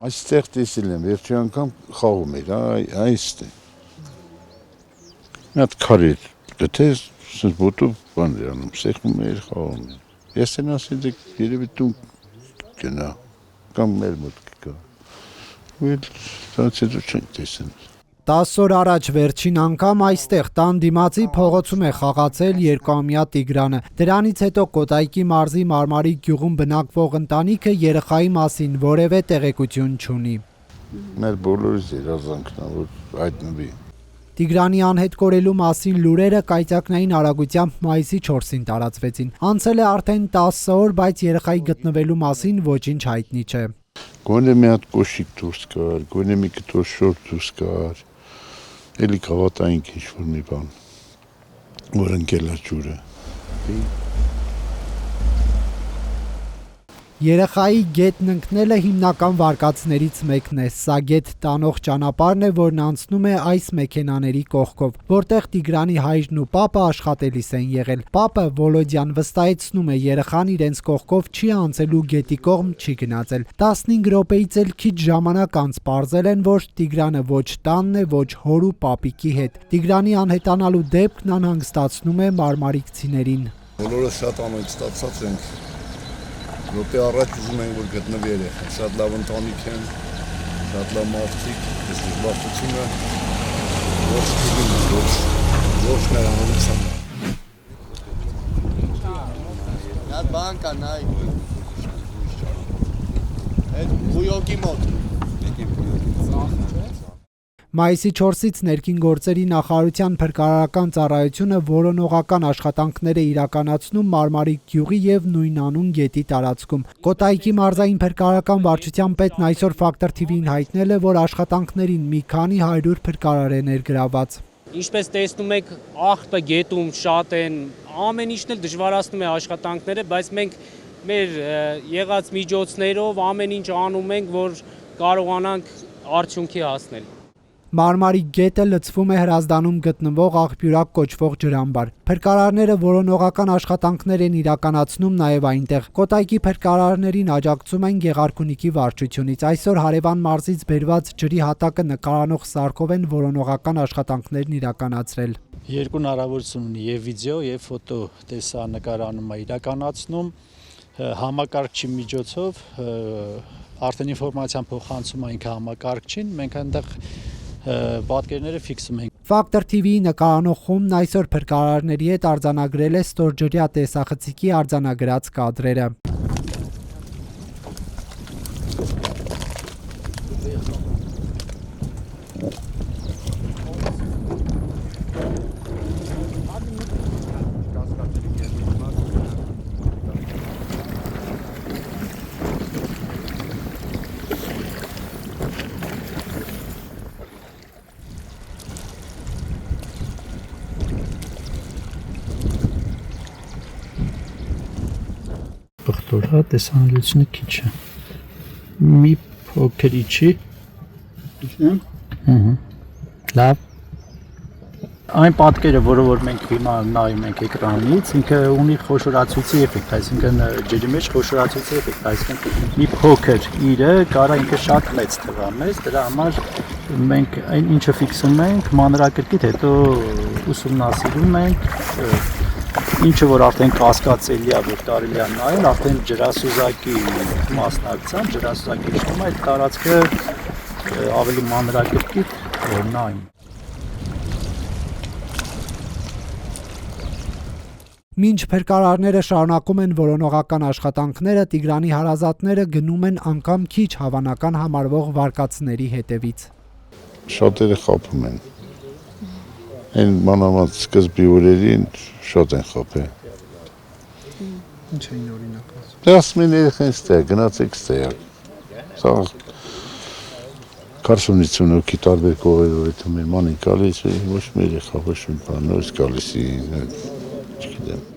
Այստեղ տեսել եմ, վերջի անգամ խաղում էր, այստեղ։ Մի հատ քար էր, գտես, սենց ոտով բան էր անում, սեղմում էր, խաղում էր։ Ես են ասել, դե երևի տուն գնա, կամ մեր մոտ կգա։ Ու էլ դրանից հետո չենք տեսել։ 10 օր առաջ վերջին անգամ այստեղ տան դիմացի փողոցում է խաղացել 2-ամյա Տիգրանը։ Դրանից հետո Կոտայքի մարզի Մարմարիկ գյուղում բնակվող ընտանիքը երեխայի մասին որևէ տեղեկություն չունի։ Մեր բոլորիս երազանքն է, որ հայտնվի։ Տիգրանի անհետ կորելու մասին լուրերը կայծակնային արագությամբ մայիսի 4-ին տարածվեցին։ Անցել է արդեն 10 օր, բայց երեխայի գտնվելու մասին ոչինչ հայտնի չէ։ Գոնե մի հատ կոշիկ դուրս կար, գոնե մի կտոր շոր դուրս կար, էլի կավատայինք ինչ-որ մի բան, որ ընկել է ջուրը։ Երեխայի գետն ընկնելը հիմնական վարկածներից մեկն է։ Սա գետ տանող ճանապարհն է, որն անցնում է այս մեքենաների կողքով, որտեղ Տիգրանի հայրն ու պապը աշխատելիս են եղել։ Պապը Վոլոդյան վստահեցնում է, երեխան իրենց կողքով չի անցելու գետի կողմ չի գնացել։ 15 րոպեից էլ քիչ ժամանակ անց պարզել են, որ Տիգրանը ոչ տանն է, ոչ հոր ու պապիկի հետ։ Տիգրանի անհետանալու դեպքն անհանգստացնում է մարմարիկցիներին։ Բոլորը շատ անհանգստացած ենք։ Րոպե առաջ ուզում ենք, որ գտնվի երեխան, շատ լավ ընտանիք են, շատ լավ մարդիկ, ես դժբախտությունը ոչ թիվին, ոչ նրանցան։ Նատ բան կա, նայ։ Այդ բույոկի մոտ։ Մայիսի 4-ից ներքին գործերի նախարարության փրկարարական ծառայությունը որոնողական աշխատանքներ է իրականացնում Մարմարիկ գյուղի եւ նույնանուն գետի տարածքում։ Կոտայքի մարզային փրկարարական վարչության պետն այսօր Factor TV-ին հայտնել է, որ աշխատանքներին մի քանի 100 փրկարար է ներգրաված։ Ինչպես տեսնում եք, աղբը գետում շատ են, ամեն ինչն էլ դժվարացնում է աշխատանքները, բայց մենք մեր եղած միջոցներով ամեն ինչ անում ենք, որ կարողանանք արդյունքի հասնել։ Մարմարիկ գետը լցվում է Հրազդանում գտնվող Աղբյուրակ կոչվող ջրամբար։ Փրկարարները որոնողական աշխատանքներ են իրականացնում նաև այնտեղ։ Կոտայքի փրկարարներին աջակցում են Գեղարքունիքի վարչությունից։ Այսօր հարևան մարզից բերված ջրի հատակը նկարանող սարքով են որոնողական աշխատանքներն իրականացրել։ Երկու հնարավորություն ունի եւ վիդեո եւ ֆոտո տեսանկարանում է իրականացնում համակարգչի միջոցով արդեն ինֆորմացիան փոխանցում ենք համակարգչին, մենք այնտեղ պատկերները ֆիքսում ենք։ Factor TV-ի նկարանող խումբն այսօր փրկարարների հետ արձանագրել է ստորջրյա տեսախցիկի արձանագրած կադրերը։ Բխտորա տեսանելիությունը քիչ է։ Մի փոքր իջի։ Լավ։ Այն պատկերը, որ մենք հիմա նայում ենք էկրանից, ինքը ունի խոշորացուցի էֆեկտ, այսինքն ջրի մեջ խոշորացուցի էֆեկտ, այսինքն մի փոքր իրը կարա ինքը շատ մեծ թվա մեզ, դրա համար մենք այն ինչը ֆիքսում ենք մանրակրկիտ, հետո ուսումնասիրում ենք ինչը որ արդեն կասկածելի է, որ կարելի է նայել, արդեն ջրասուզակի մասնակցությամբ, ջրասուզակի իշխում այդ տարածքը ավելի մանրակրկիտ նայում։ Մինչ փրկարարները շարունակում են որոնողական աշխատանքները, Տիգրանի հարազատները գնում են անգամ քիչ հավանական համարվող վարկածների հետևից։ Շատերը խաբում են։ Այն մանավանդ սկզբի օրերին շատ են խաբել։ Ինչ էին օրինակ ասում։ Դե ասում են երեխան ստեղ, գնացեք ստեղ։ Սա 40-50 հոգի տարբեր կողերով է թվում են մանին գալիս, ոչ մի երեխա, ոչ մի բան, նորից գալիս, չգիտեմ։